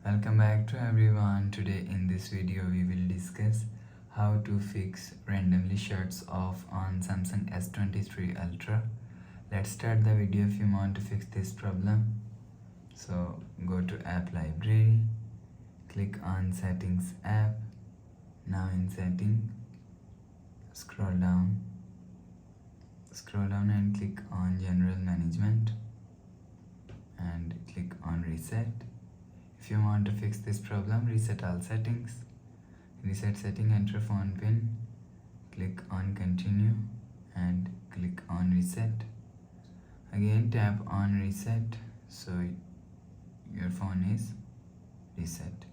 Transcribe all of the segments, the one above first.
Welcome back to everyone. Today in this video we will discuss how to fix randomly shuts off on Samsung S23 Ultra. Let's start the video. If you want to fix this problem, so go to app library, click on settings app. Now in setting, scroll down and click on general management and click on reset. If you want to fix this problem, reset all settings. Reset setting, enter phone pin, click on continue and click on reset. Again tap on reset, so your phone is reset.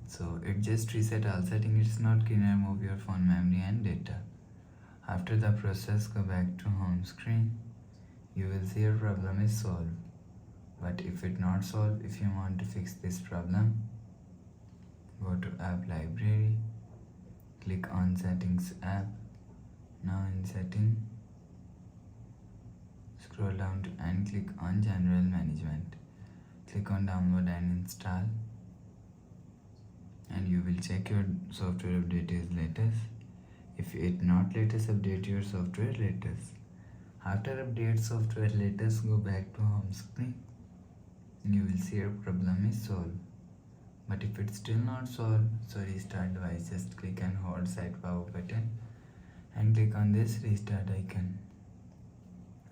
So it just reset all settings. It's not gonna remove your phone memory and data. After the process, go back to home screen. You will see your problem is solved. But if it not solved, if you want to fix this problem, go to app library, click on settings app. Now in setting, scroll down and click on general management. Click on download and install, and you will check your software update is latest. If it not latest, update your software latest. After update software latest, go back to home screen. You will see your problem is solved. But if it's still not solved, so restart device. Just click and hold side power button and click on this restart icon.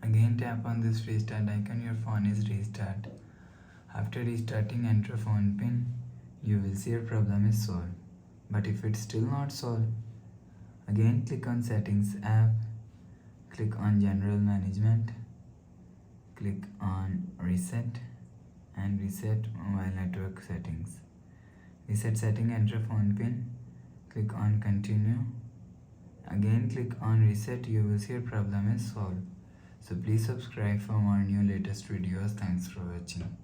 Again tap on this restart icon, your phone is restart. After restarting, enter phone pin. You will see your problem is solved. But if it's still not solved, again click on settings app, click on general management, click on reset and reset mobile network settings. Reset setting, enter phone pin, click on continue. Again click on reset. You will see your problem is solved. So please subscribe for more new latest videos. Thanks for watching.